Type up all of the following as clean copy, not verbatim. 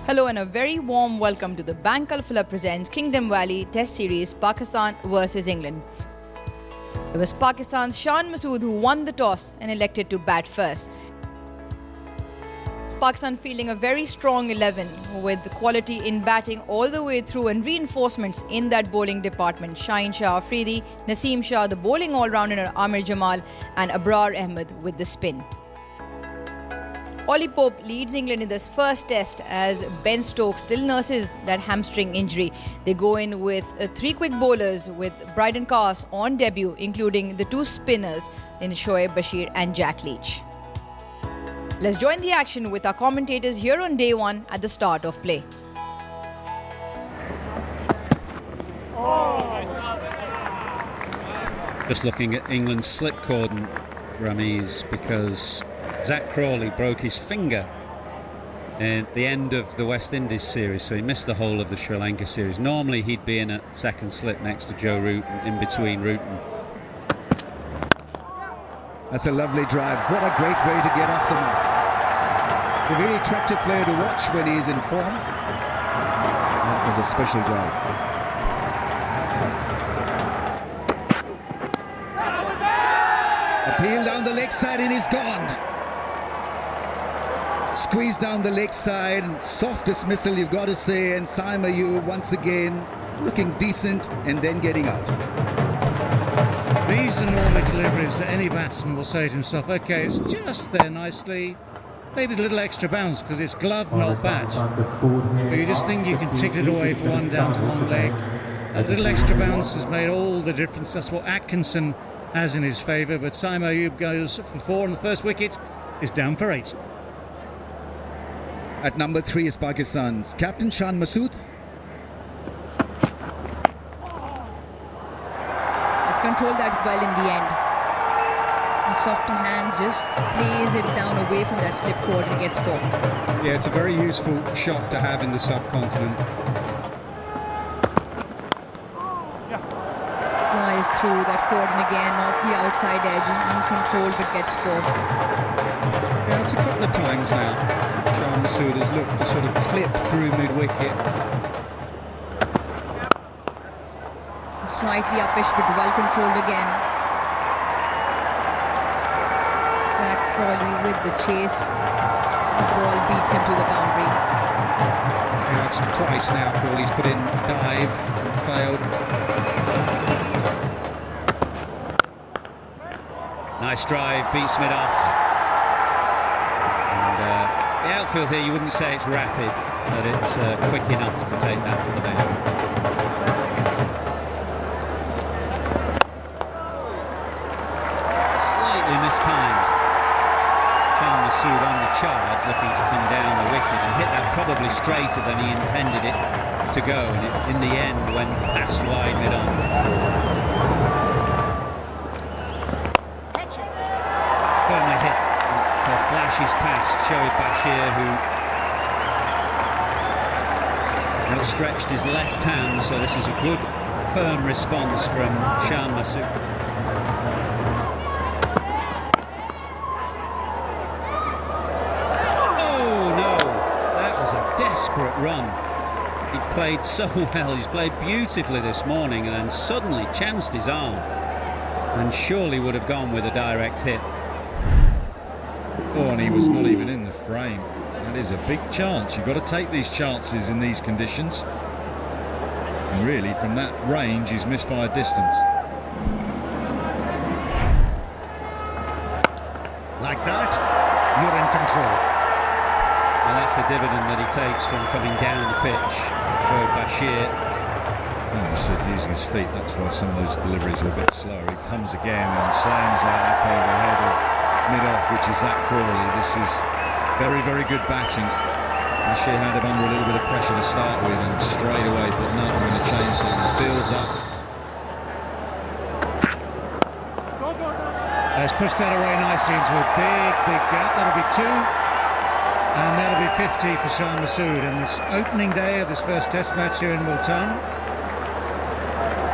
Hello and a very warm welcome to the Bank Alfala presents Kingdom Valley Test Series Pakistan vs England. It was Pakistan's Shan Masood who won the toss and elected to bat first. Pakistan fielding a very strong 11 with quality in batting all the way through and reinforcements in that bowling department. Shaheen Shah Afridi, Naseem Shah, the bowling all-rounder Amir Jamal and Abrar Ahmed with the spin. Ollie Pope leads England in this first test as Ben Stokes still nurses that hamstring injury. They go in with three quick bowlers with Bryden Cast on debut, including the two spinners in Shoaib Bashir and Jack Leach. Let's join the action with our commentators here on day one at the start of play. Just looking at England's slip cordon, Ramiz, because Zach Crawley broke his finger at the end of the West Indies series, so he missed the whole of the Sri Lanka series. Normally he'd be in a second slip next to Joe Root, in between Root and... That's a lovely drive. What a great way to get off the mark. A very attractive player to watch when he's in form. That was a special drive. Appeal down the leg side and he's gone. Squeeze down the leg side, soft dismissal you've got to say, and Saim Ayub once again looking decent and then getting out. These are normally deliveries that any batsman will say to himself, okay, it's just there nicely, maybe a little extra bounce because it's glove, not bat. But you just think you can tick it away for one down to long leg. A little extra bounce has made all the difference. That's what Atkinson has in his favour, but Saim Ayub goes for 4 and the first wicket is down for 8. At number 3 is Pakistan's captain Shan Masood. Has controlled that well in the end. His softer hand just plays it down away from that slip cord and gets 4. Yeah, it's a very useful shot to have in the subcontinent. Flies through that cordon again off the outside edge and uncontrolled but gets 4. Yeah, it's a couple of times now Shan Masood has looked to sort of clip through mid-wicket. Slightly uppish but well controlled again. That Crawley with the chase. The ball beats him to the boundary. Yeah, it's twice now Crawley's put in a dive and failed. Nice drive, beats mid-off. And the outfield here, you wouldn't say it's rapid, but it's quick enough to take that to the boundary. Slightly mistimed. Shan Masood on the charge, looking to come down the wicket and hit that probably straighter than he intended it to go. And it, in the end, went past wide mid-on for 4. Firmly hit. It flashes past Shoaib Bashir, who stretched his left hand, so this is a good firm response from Shan Masood. Oh no, that was a desperate run. He played so well, he's played beautifully this morning, and then suddenly chanced his arm and surely would have gone with a direct hit. Oh, and he was not even in the frame. That is a big chance. You've got to take these chances in these conditions. And really, from that range, he's missed by a distance. Like that, you're in control. And that's the dividend that he takes from coming down the pitch. Shoaib Bashir. Masood using his feet, that's why some of those deliveries are a bit slower. He comes again and slams that up over the head of mid-off, which is Zach Crawley. This is very, very good batting. Bashir had him under a little bit of pressure to start with and straight away thought, no, I'm going to change something. The field's up. It's pushed that away nicely into a big gap. That'll be 2. And that'll be 50 for Shan Masood. And this opening day of this first test match here in Multan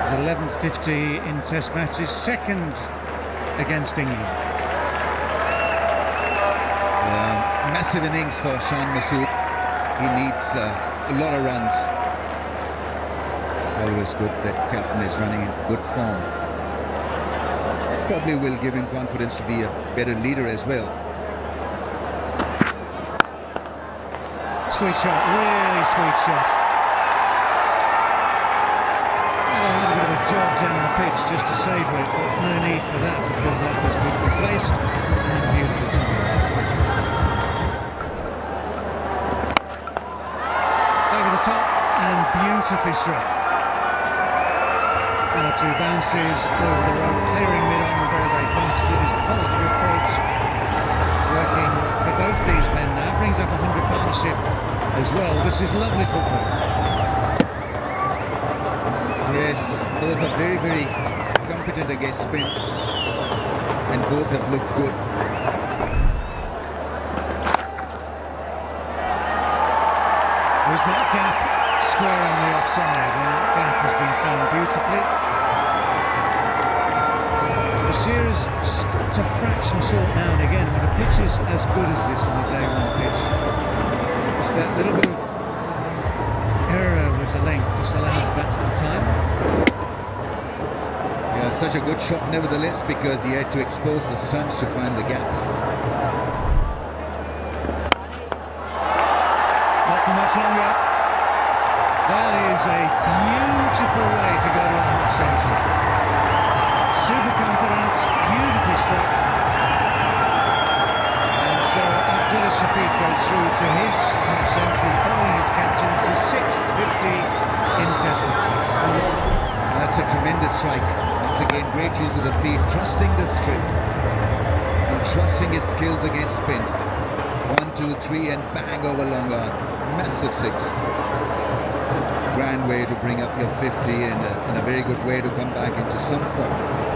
is 1150 in test matches, second against England. Massive innings for Shan Masood. he needs a lot of runs. Always good that captain is running in good form. Probably will give him confidence to be a better leader as well. Sweet shot, really sweet shot. And a little bit of a jog down the pitch just to savour it, but no need for that because that was beautifully placed and beautiful time. Over the top and beautifully struck. One or two bounces over the rope, clearing mid-on very, very comfortably. His positive approach working for both these men now. Brings up a 100 partnership as well. This is lovely football. Yes, both are very, very competent against spin, and both have looked good. Was that gap square on the offside? And that gap has been found beautifully. The shearers just dropped a fraction short now and again. When a pitch is as good as this on a day one pitch, it's that little bit of error with the length just allows the batsman time. Yeah, such a good shot nevertheless, because he had to expose the stumps to find the gap. Not for much longer. That is a beautiful way to go to a half century. Super confident, beautifully struck. And so Abdullah Shafiq goes through to his half century following his captain. It's his 6th 50 in Test matches. That's a tremendous strike. Once again, great use of the feet, trusting the strip and trusting his skills against spin. 1, 2, 3 and bang over long on. Massive 6. Grand way to bring up your 50 and a very good way to come back into some form.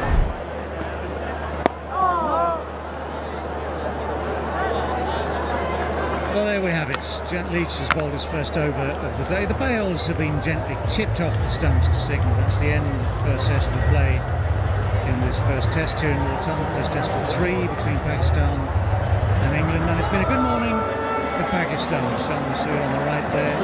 Well, there we have it. Leach has bowled his first over of the day. The bails have been gently tipped off the stumps to signal that's the end of the first session of play in this first test here in Multan. First test of 3 between Pakistan and England. And it's been a good morning for Pakistan. Shan Masood on the right there.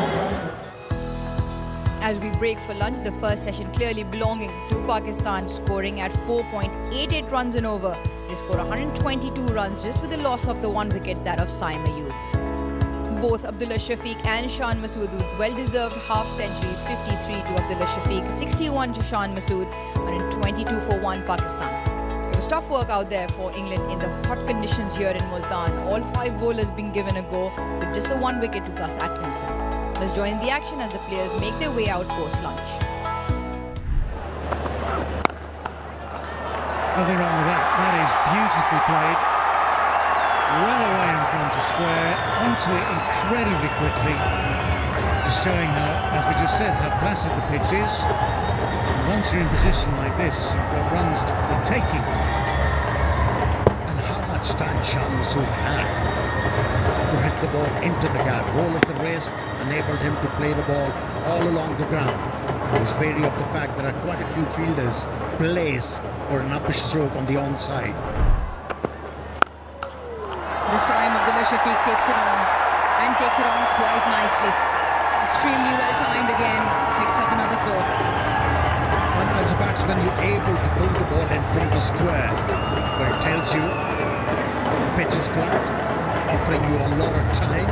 As we break for lunch, the first session clearly belonging to Pakistan, scoring at 4.88 runs and over. They scored 122 runs just with the loss of the 1 wicket, that of Saim Ayub. Both Abdullah Shafiq and Shan Masood with well-deserved half-centuries, 53 to Abdullah Shafiq, 61 to Shan Masood, 122 for 1 Pakistan. It was tough work out there for England in the hot conditions here in Multan. All 5 bowlers being given a go with just the 1 wicket to Gus Atkinson. Let's join the action as the players make their way out post-lunch. Nothing wrong with that. That is beautifully played. Well away in front of square, onto it incredibly quickly. Just showing how, as we just said, how placid the pitch is. And once you're in position like this, you've got runs for the taking. And how much time Shan Masood had to hit the ball into the gap. Roll of the wrist enabled him to play the ball all along the ground. He was wary of the fact there are quite a few fielders place for an upper stroke on the onside. This time Abdullah Shafiq takes it on and takes it on quite nicely. Extremely well timed again, picks up another 4. And as a batsman, you're able to pull the ball in front of square, where it tells you the pitch is flat, offering you a lot of time.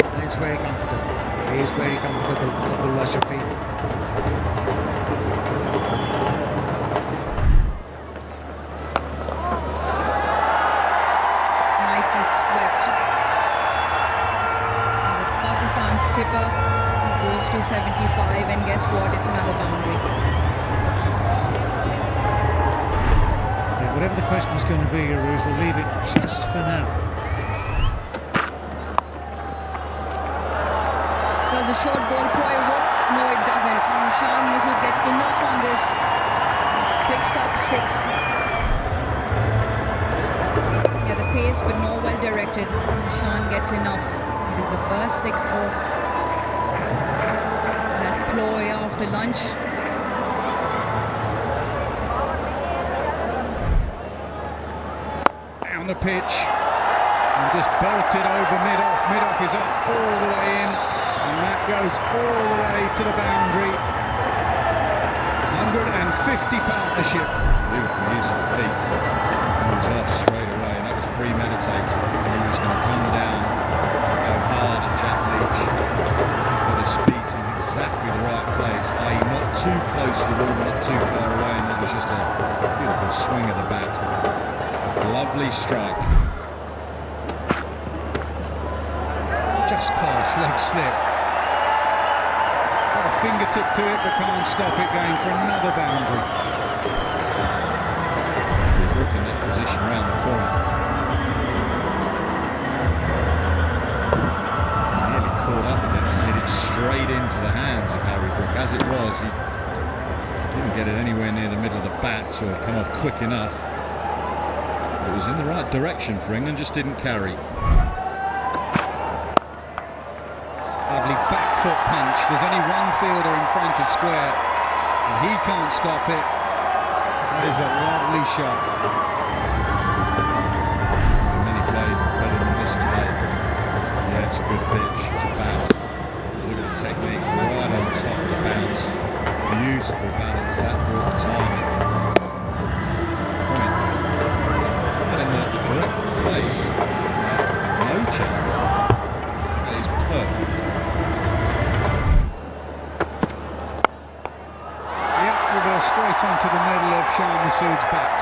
And he's very comfortable. He is very comfortable, Abdullah Shafiq. Skipper, he goes to 75, and guess what, it's another boundary. Yeah, whatever the question is going to be, Arooj, we'll leave it just for now. Does the short ball ploy work? No, it doesn't. Shan Masood gets enough on this, picks up 6. Yeah, the pace but more well directed. Shan gets enough. It is the first 6 off that ploy after lunch. Down the pitch, and just belted over mid-off. Mid-off is up all the way in, and that goes all the way to the boundary. 150 partnership. Beautiful use of the feet. He was off straight away. That was premeditated. He was going to come down and go hard at Jack Leach with his feet in exactly the right place, i.e. not too close to the ball, not too far away, and that was just a beautiful swing of the bat. Lovely strike. Just past leg slip. Got a fingertip to it, but can't stop it going for another boundary. Brook in that position around the corner. Nearly caught up with it and hit it straight into the hands of Harry Brook. As it was, he didn't get it anywhere near the middle of the bat, so it come off quick enough. It was in the right direction for England, just didn't carry. Lovely back foot punch. There's only one fielder in front of square, and he can't stop it. That is a lovely shot. Many played better than this today. Yeah, it's a good pitch. It's a bat. Look at the technique right on top of the bounce. Beautiful balance. That brought the timing. Point. Right in the correct place. No chance. That is perfect. Straight onto the middle of Shah Massoud's bat.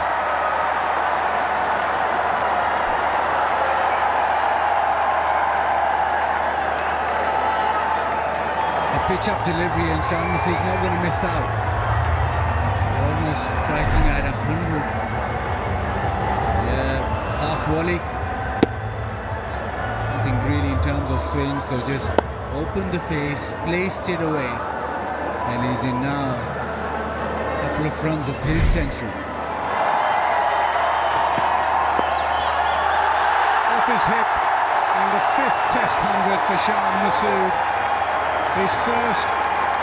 A pitch-up delivery, and Shah Massoud's not going to miss out. Almost striking at 100. Yeah, half volley. Nothing really in terms of swing, so just opened the face, placed it away, and he's in now. Couple of runs of his century. Off his hip, and the 5th Test 100 for Shah Massoud. His first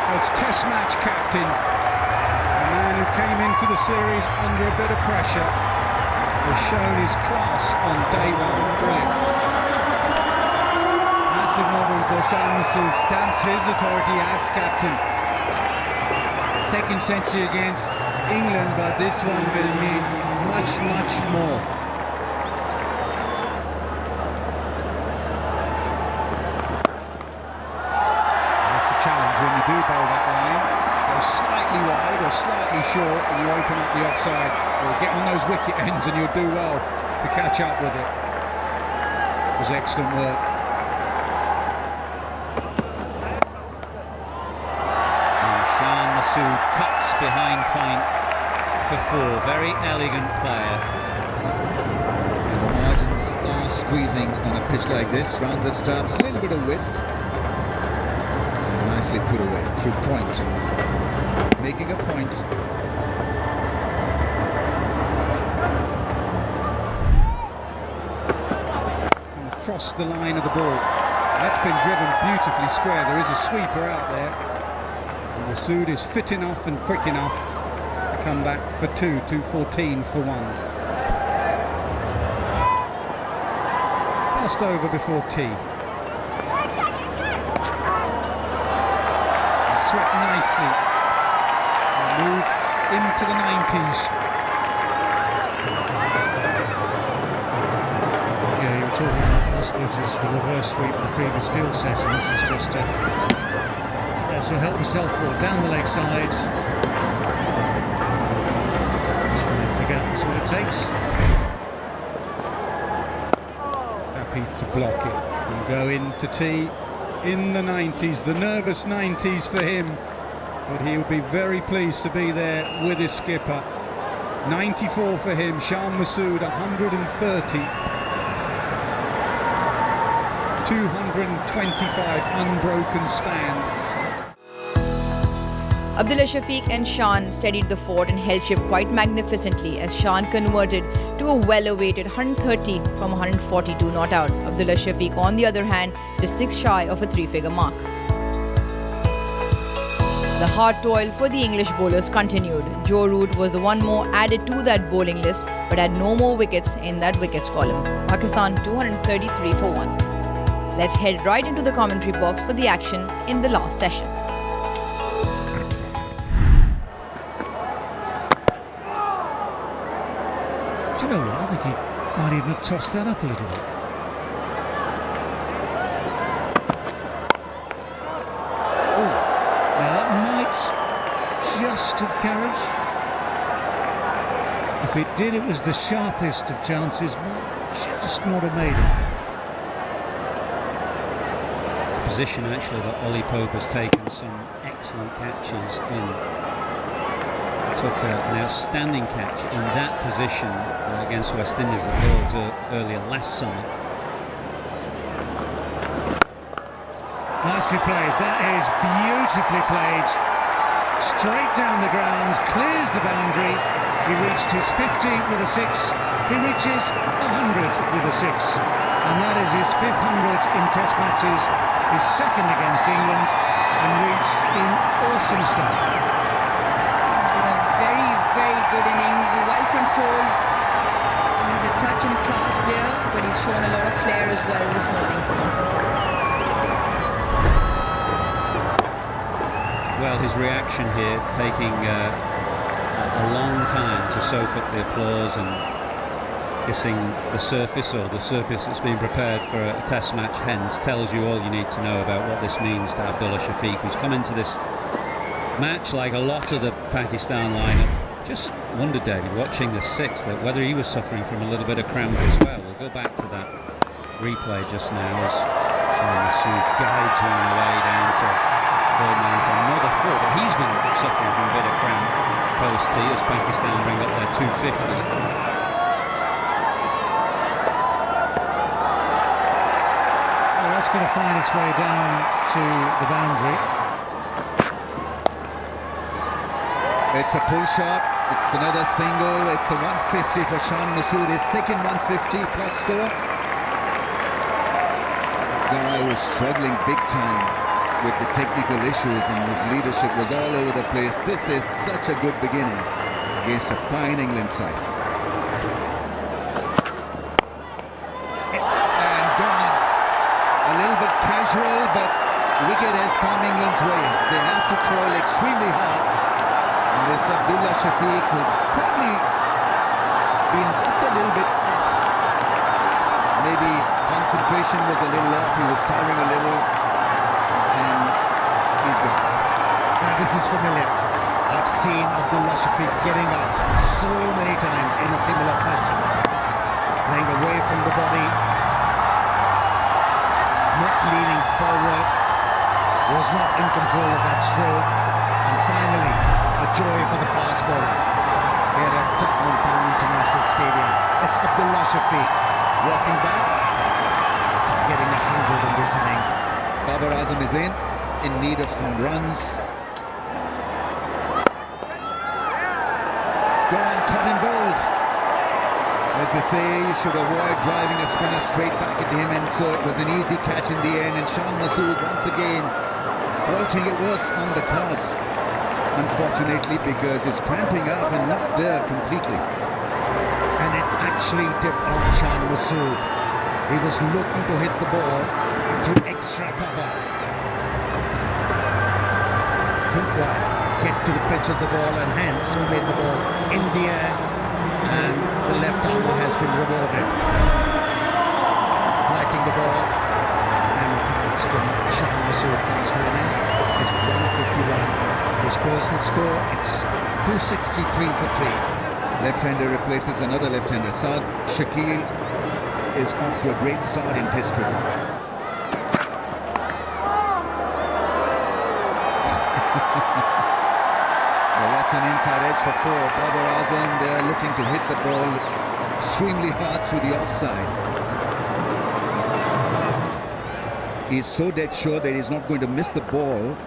as Test match captain. A man who came into the series under a bit of pressure has shown his class on day one. Brilliant. Massive moment for Shah Massoud, stamps his authority as captain. Second century against England, but this one will mean much, much more. That's a challenge when you do bowl that line. Go slightly wide or slightly short, and you open up the offside, or get on those wicket ends, and you'll do well to catch up with it. It was excellent work. Cuts behind point for 4. Very elegant player. And the margins are squeezing on a pitch like this. Round the stumps, a little bit of width. And nicely put away through point. Making a point. And across the line of the ball. That's been driven beautifully square. There is a sweeper out there. Massoud is fit enough and quick enough to come back for 214 for 1. Passed over before tea. And swept nicely. And moved into the 90s. Yeah, you were talking about the possibilities of the reverse sweep in the previous field session. This is just so help the self-ball down the leg side. That's the gap, that's what it takes. Happy to block it and go into tea in the 90s, the nervous 90s for him, but he'll be very pleased to be there with his skipper. 94 for him, Shah Massoud 130. 225 unbroken stand. Abdullah Shafiq and Shan steadied the fort and held ship quite magnificently as Shan converted to a well-awaited 130 from 142 not out. Abdullah Shafiq, on the other hand, just 6 shy of a 3-figure mark. The hard toil for the English bowlers continued. Joe Root was the one more added to that bowling list, but had no more wickets in that wickets column. Pakistan 233 for 1. Let's head right into the commentary box for the action in the last session. Do you know what? I think he might even have tossed that up a little bit. Oh, now that might just have carried. If it did, it was the sharpest of chances, might just not have made it. The position actually that Ollie Pope has taken some excellent catches in. Took an outstanding catch in that position against West Indies at Lords earlier last summer. Nicely played. That is beautifully played. Straight down the ground, clears the boundary. He reached his 50 with a 6. He reaches 100 with a 6. And that is his 5th 100 in Test matches, his second against England, and reached in awesome style. Very good innings, well controlled. He's a touch and class player, but he's shown a lot of flair as well this morning. Well, his reaction here, taking a long time to soak up the applause and kissing the surface, or the surface that's been prepared for a test match, hence tells you all you need to know about what this means to Abdullah Shafiq, who's come into this match like a lot of the Pakistan lineup. Just wondered, David, watching the 6th, that whether he was suffering from a little bit of cramp as well. We'll go back to that replay just now as Shah Masood guides him away down to third man for another 4. But he's been suffering from a bit of cramp post-tee as Pakistan bring up their 250. Well, that's going to find its way down to the boundary. It's a pull shot, it's another single, it's a 150 for Shah Masood, his second 150 plus score. Guy was struggling big time with the technical issues and his leadership was all over the place. This is such a good beginning against a fine England side. And gone. A little bit casual, but wicket has come England's way. They have to toil extremely hard. And this Abdullah Shafiq, who's probably been just a little bit off. Maybe concentration was a little off, he was tiring a little, and he's gone. Now this is familiar. I've seen Abdullah Shafiq getting up so many times in a similar fashion. Playing away from the body, not leaning forward, was not in control of that stroke, and finally a joy for the fast bowler here at Tottenham Town International Stadium. It's Abdullah Shafiq walking back after getting 100 in this innings. Babar Azam is in need of some runs. Go on, cut and bold. As they say, you should avoid driving a spinner straight back at him, and so it was an easy catch in the end, and Shah Masood once again altering it was on the cards. Unfortunately, because it's cramping up and not there completely. And it actually dipped on Shah Masood. He was looking to hit the ball through extra cover. Couldn't quite get to the pitch of the ball and hence played the ball in the air, and the left armer has been rewarded. Flighting the ball, and the comments from Shah Masood comes to an end. It's 151. His personal score, it's 263 for 3. Left-hander replaces another left-hander. Saad Shakil is off to a great start in Test cricket. Well, that's an inside edge for 4. Babar Azam, they're looking to hit the ball extremely hard through the offside. He's so dead sure that he's not going to miss the ball.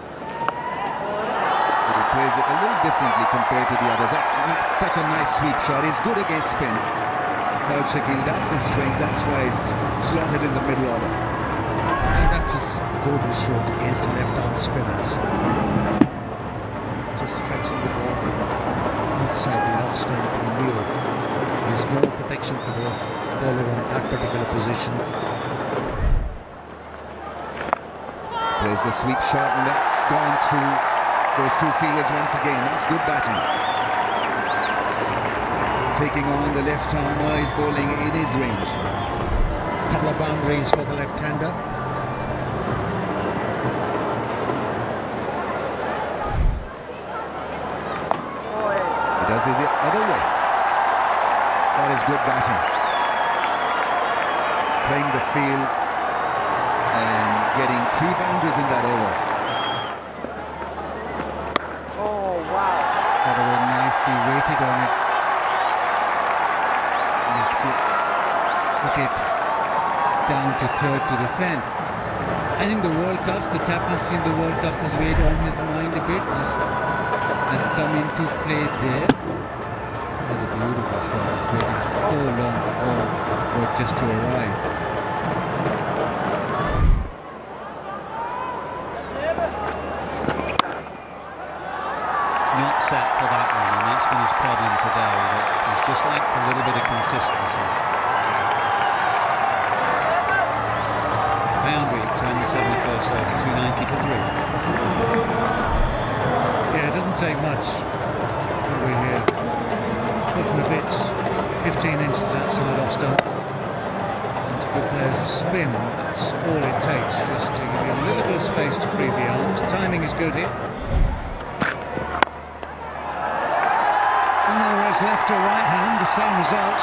Plays it a little differently compared to the others. That's such a nice sweep shot. He's good against spin. Saad Shakil, that's his strength. That's why he's slotted in the middle order. And that's his go-to stroke against the left-arm spinners. Just fetching the ball outside the off stump. He knew his There's no protection for the bowler on that particular position. Plays the sweep shot, and that's gone through those two fielders once again. That's good batting. Taking on the left-armer, is bowling in his range. Couple of boundaries for the left-hander. He does it the other way. That is good batting. Playing the field and getting 3 boundaries in that over. By the way, nicely weighted on it. He's put it down to third to the fence. I think the World Cups, the captaincy in the World Cups has weighed on his mind a bit. Just has come into play there. That's a beautiful shot. It's waited so long for it just to arrive. Not set for that one, and that's been his problem today, that he's just lacked a little bit of consistency. Boundary to end the 71st over, 290 for 3. Yeah, it doesn't take much over here. Looking a bit 15 inches outside off stump. And to good players to spin, that's all it takes, just to give you a little bit of space to free the arms. Timing is good here. Left or right hand, the same result.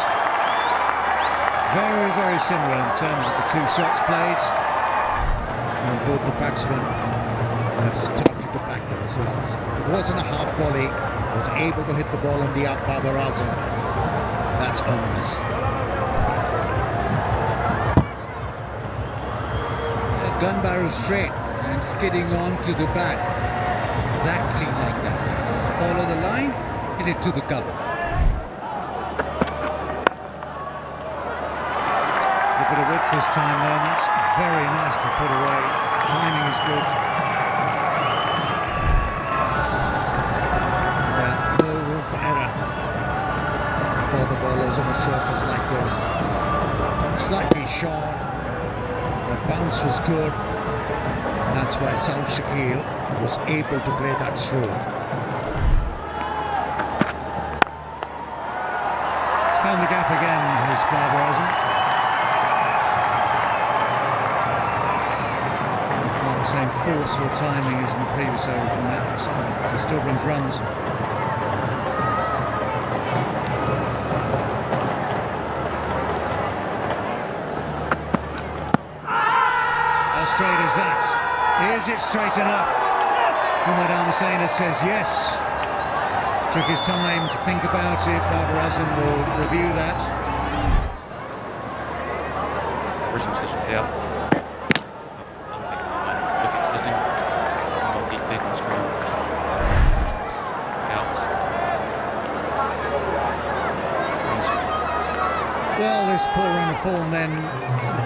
Very, very similar in terms of the two shots played. And both the batsmen have started to back themselves. It wasn't a half volley, was able to hit the ball on the up Babar Azam. That's ominous. Gun barrel straight and skidding on to the bat. Exactly like that. Just follow the line, hit it to the cover. A bit of width this time though, and that's very nicely put away. Timing is good. No room for error for the bowlers on a surface like this. Slightly short, the bounce was good, and that's why Saud Shakil was able to play that stroke. Found the gap again, his Babar Azam. The same force or timing as in the previous over from that. He still brings runs. How straight is that? Is it straight enough? Mohsin says yes. Took his time to think about it. Babar Azam will review that. Original position out. Well, this poor run of form then,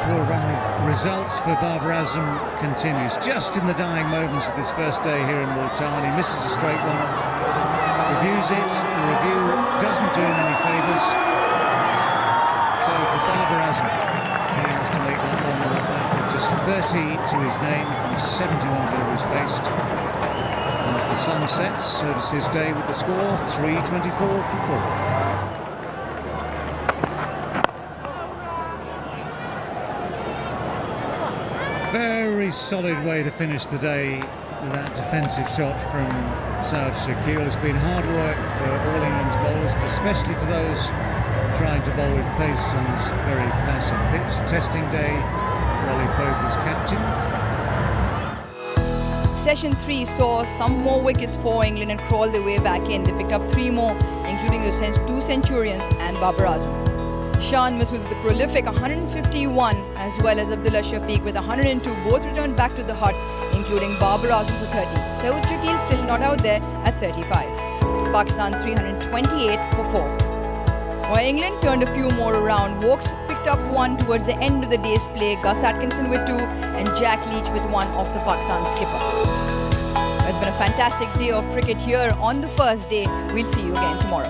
poor run of results for Babar Azam continues. Just in the dying moments of this first day here in Multan, he misses a straight one, reviews it, the review doesn't do him any favours. So for Babar Azam, he has to make that one with just 30 to his name from 71 deliveries faced. As the sun sets, so does his day with the score 324 for 4. Very solid way to finish the day with that defensive shot from Saud Shakil. It's been hard work for all England's bowlers, but especially for those trying to bowl with pace on this very passive pitch. Testing day, Rolly Pope was captain. Session 3 saw some more wickets for England and crawled their way back in. They picked up 3 more, including the 2 centurions and Babar Azam. Shan Masood with a prolific 151, as well as Abdullah Shafiq with 102, both returned back to the hut, including Babar Azam for 30. Saud Shakil still not out there at 35. Pakistan 328 for 4. While England turned a few more around, Woakes picked up 1 towards the end of the day's play, Gus Atkinson with 2, and Jack Leach with 1 off the Pakistan skipper. It's been a fantastic day of cricket here on the first day. We'll see you again tomorrow.